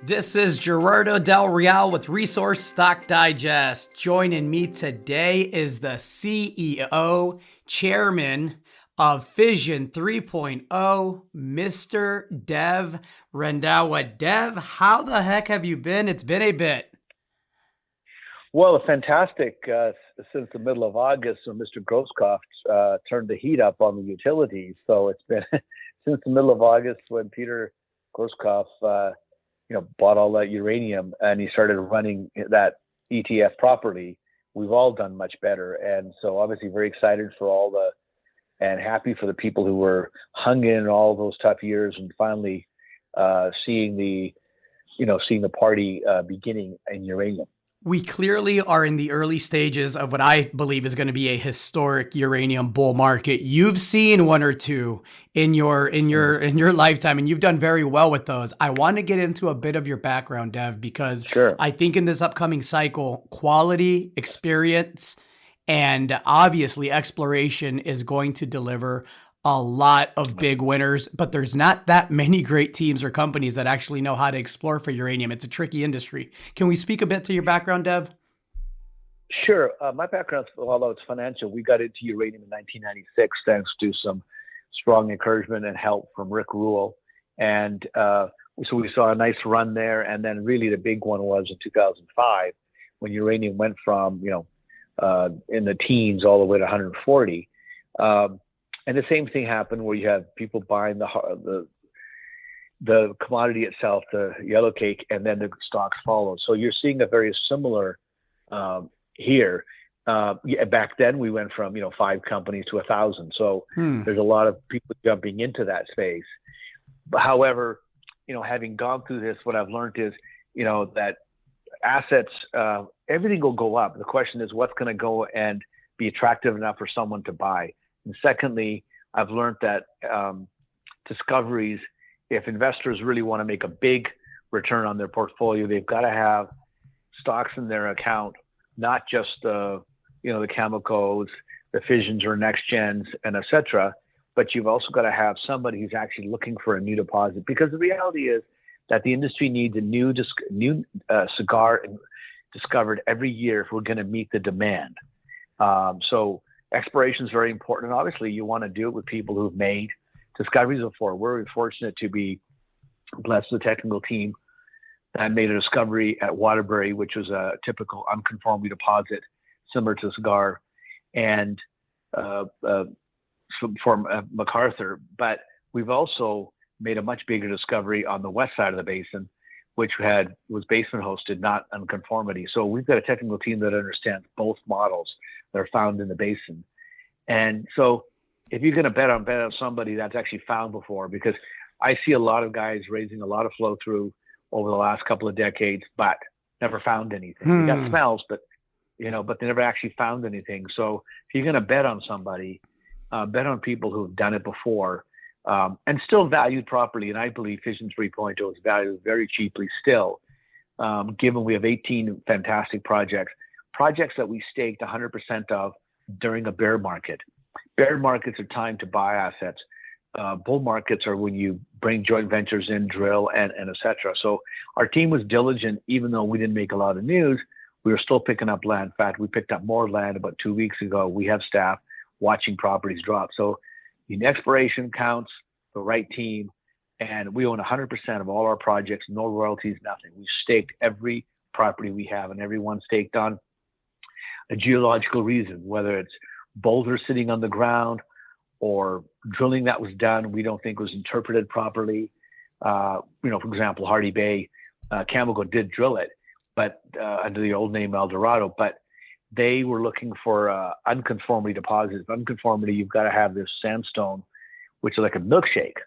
This is Gerardo Del Real with Resource Stock Digest. Joining me today is the CEO, Chairman of Fission 3.0, Mr. Dev Randhawa. Dev, how the heck have you been? It's been a bit. Well, fantastic. Since the middle of August, when Mr. Grosskopf turned the heat up on the utilities. So it's been since the middle of August when Peter Grosskopf, bought all that uranium and he started running that ETF properly. We've all done much better, and so obviously very excited for and happy for the people who were hung in all those tough years and finally seeing the party beginning in uranium. We clearly are in the early stages of what I believe is going to be a historic uranium bull market. You've seen one or two in your lifetime, and you've done very well with those. I want to get into a bit of your background, Dev, because Sure. I think in this upcoming cycle, quality, experience, and obviously exploration is going to deliver a lot of big winners, but there's not that many great teams or companies that actually know how to explore for uranium. It's a tricky industry. Can we speak a bit to your background, Dev? Sure. My background, although it's financial, we got into uranium in 1996 thanks to some strong encouragement and help from Rick Rule. And so we saw a nice run there. And then really the big one was in 2005 when uranium went from, in the teens all the way to 140. And the same thing happened where you have people buying the commodity itself, the yellow cake, and then the stocks follow. So you're seeing a very similar here. Back then we went from 5 companies to 1,000. So there's a lot of people jumping into that space. But however, having gone through this, what I've learned is that assets, everything will go up. The question is what's going to go and be attractive enough for someone to buy. And secondly, I've learned that discoveries, if investors really want to make a big return on their portfolio, they've got to have stocks in their account, not just the chemicals, the fissions or next gens, and et cetera, but you've also got to have somebody who's actually looking for a new deposit. Because the reality is that the industry needs a new cigar discovered every year if we're going to meet the demand. So exploration is very important, and obviously you want to do it with people who've made discoveries before. We're fortunate to be blessed with a technical team that made a discovery at Waterbury, which was a typical unconformity deposit similar to cigar, and for MacArthur. But we've also made a much bigger discovery on the west side of the basin, which was basement hosted, not unconformity. So we've got a technical team that understands both models that are found in the basin. And so if you're going to bet on somebody that's actually found before, because I see a lot of guys raising a lot of flow through over the last couple of decades, but never found anything. They got smells, but they never actually found anything. So if you're going to bet on somebody, bet on people who've done it before, and still valued properly. And I believe Fission 3.0 is valued very cheaply still, given we have 18 fantastic projects that we staked 100% of during a bear market. Bear markets are time to buy assets. Bull markets are when you bring joint ventures in, drill, and et cetera. So our team was diligent, even though we didn't make a lot of news. We were still picking up land. In fact, we picked up more land about 2 weeks ago. We have staff watching properties drop. So in exploration counts, the right team, and we own 100% of all our projects, no royalties, nothing. We staked every property we have, and everyone staked on a geological reason, whether it's boulders sitting on the ground or drilling that was done we don't think was interpreted properly. For example, Hardy Bay, Cameco did drill it, but under the old name El Dorado, but they were looking for unconformity deposits. Unconformity, you've got to have this sandstone, which is like a milkshake,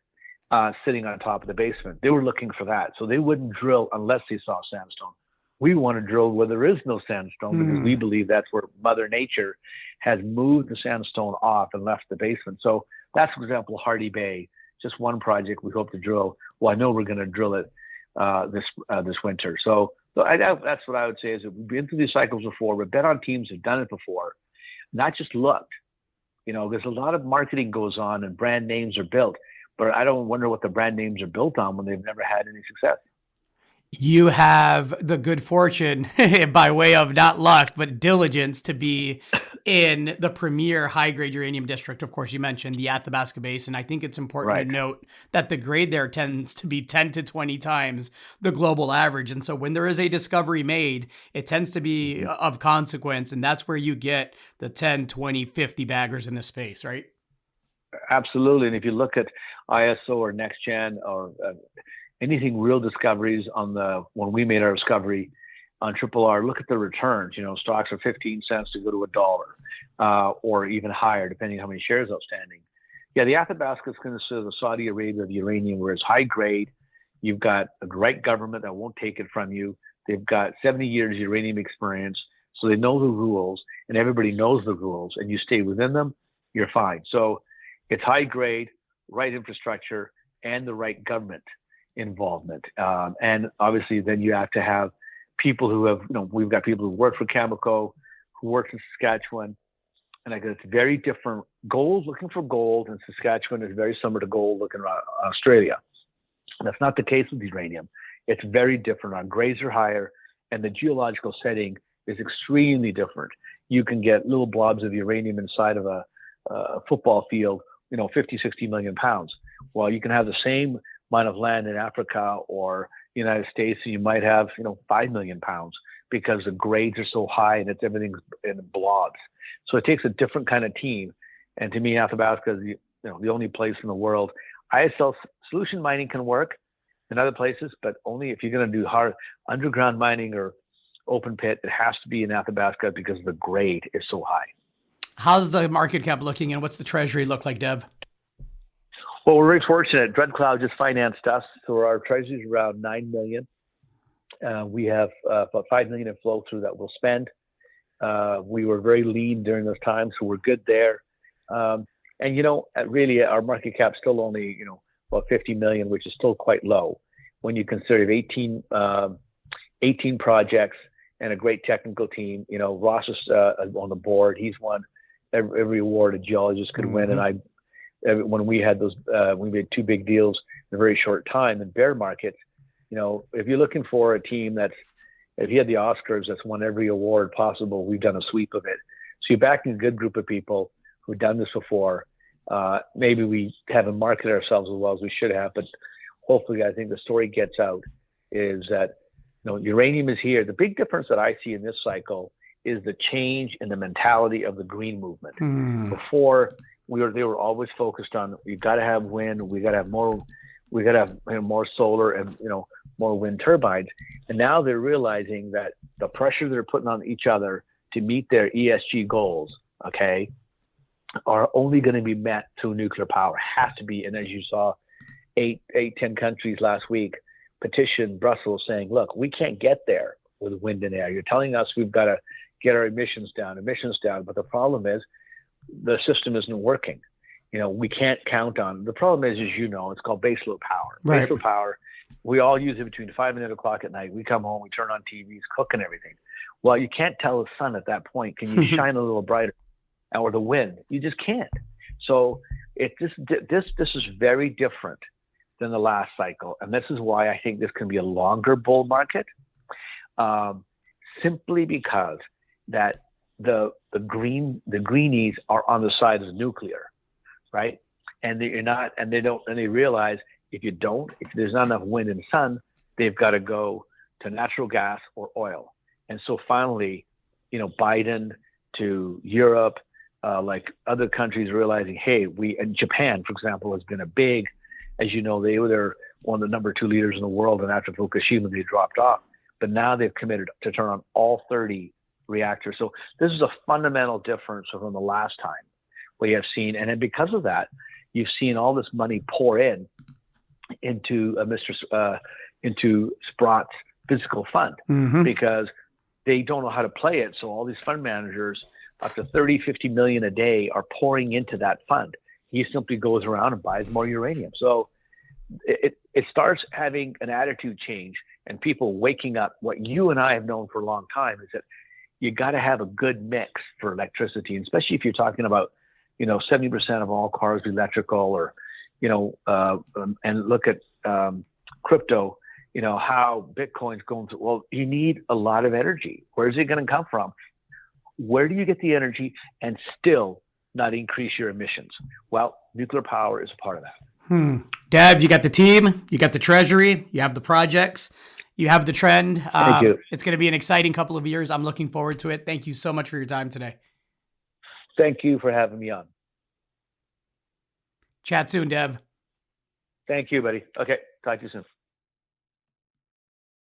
sitting on top of the basement. They were looking for that, so they wouldn't drill unless they saw sandstone. We want to drill where there is no sandstone because we believe that's where Mother Nature has moved the sandstone off and left the basement. So that's, for example, Hardy Bay, just one project we hope to drill. Well, I know we're going to drill it this winter. So that's what I would say is that we've been through these cycles before. We've bet on teams who've done it before, not just looked. There's a lot of marketing goes on and brand names are built, but I don't wonder what the brand names are built on when they've never had any success. You have the good fortune, by way of not luck, but diligence, to be in the premier high-grade uranium district. Of course, you mentioned the Athabasca Basin. I think it's important to Right. note that the grade there tends to be 10 to 20 times the global average. And so when there is a discovery made, it tends to be Mhm. of consequence. And that's where you get the 10, 20, 50 baggers in the space, right? Absolutely. And if you look at ISO or NextGen or anything real discoveries on the when we made our discovery on Triple R, look at the returns. Stocks are 15 cents to go to $1, or even higher, depending on how many shares outstanding. Yeah, the Athabasca is considered the Saudi Arabia of the uranium, where it's high grade. You've got a right government that won't take it from you. They've got 70 years uranium experience, so they know the rules, and everybody knows the rules, and you stay within them, you're fine. So it's high grade, right infrastructure, and the right government involvement. And obviously, then you have to have people who have, we've got people who work for Cameco, who work in Saskatchewan, and I guess it's very different. Gold, looking for gold in Saskatchewan is very similar to gold looking around Australia. And that's not the case with uranium. It's very different. Our grades are higher, and the geological setting is extremely different. You can get little blobs of uranium inside of a football field, 50, 60 million pounds. Well, you can have the same amount of land in Africa or the United States, and you might have, 5 million pounds because the grades are so high and it's everything in blobs. So it takes a different kind of team. And to me, Athabasca is the only place in the world. ISL solution mining can work in other places, but only if you're going to do hard underground mining or open pit, it has to be in Athabasca because the grade is so high. How's the market cap looking, and what's the treasury look like, Dev? Well, we're very fortunate. Dread Cloud just financed us, so our treasury is around $9 million. We have about $5 million in flow through that we'll spend. We were very lean during those times, so we're good there. And really, our market cap still only about 50 million, which is still quite low when you consider 18 projects and a great technical team. Ross is on the board. He's won every award a geologist could win, and when we had those, we made two big deals in a very short time in bear markets. If you're looking for a team if you had the Oscars that's won every award possible, we've done a sweep of it. So you're backing a good group of people who've done this before. Maybe we haven't marketed ourselves as well as we should have, but hopefully I think the story gets out is that uranium is here. The big difference that I see in this cycle is the change in the mentality of the green movement. Before, they were always focused on, you got to have wind, we got to have more solar and more wind turbines. And now they're realizing that the pressure they're putting on each other to meet their ESG goals, are only going to be met through nuclear power. Has to be. And as you saw, 10 countries last week petitioned Brussels saying, look, we can't get there with wind and air. You're telling us we've got to get our emissions down. But the problem is the system isn't working. We can't count on. The problem is, it's called baseload power. Right. Baseload power, we all use it between 5 and 8 o'clock at night. We come home, we turn on TVs, cook and everything. Well, you can't tell the sun at that point. Can you shine a little brighter? Or the wind? You just can't. So this is very different than the last cycle, and this is why I think this can be a longer bull market. Simply because that the greenies are on the side of nuclear, right? And they realize if there's not enough wind and sun, they've got to go to natural gas or oil. And so finally, Biden to Europe, like other countries realizing, hey, and Japan, for example, has been a big, as you know, they were one of the number 2 leaders in the world, and after Fukushima, they dropped off. But now they've committed to turn on all 30 reactors. So this is a fundamental difference from the last time we have seen. And then because of that, you've seen all this money pour into into Sprott's physical fund because they don't know how to play it. So all these fund managers, up to 30, 50 million a day, are pouring into that fund. He simply goes around and buys more uranium. So it starts having an attitude change and people waking up. What you and I have known for a long time is that you got to have a good mix for electricity, and especially if you're talking about, 70% of all cars electrical, or, and look at crypto. how Bitcoin's going through. Well, you need a lot of energy. Where's it going to come from? Where do you get the energy and still not increase your emissions? Well, nuclear power is a part of that. Dev, you got the team, you got the treasury, you have the projects, you have the trend. Thank you. It's going to be an exciting couple of years. I'm looking forward to it. Thank you so much for your time today. Thank you for having me on. Chat soon, Dev. Thank you, buddy. Okay, talk to you soon.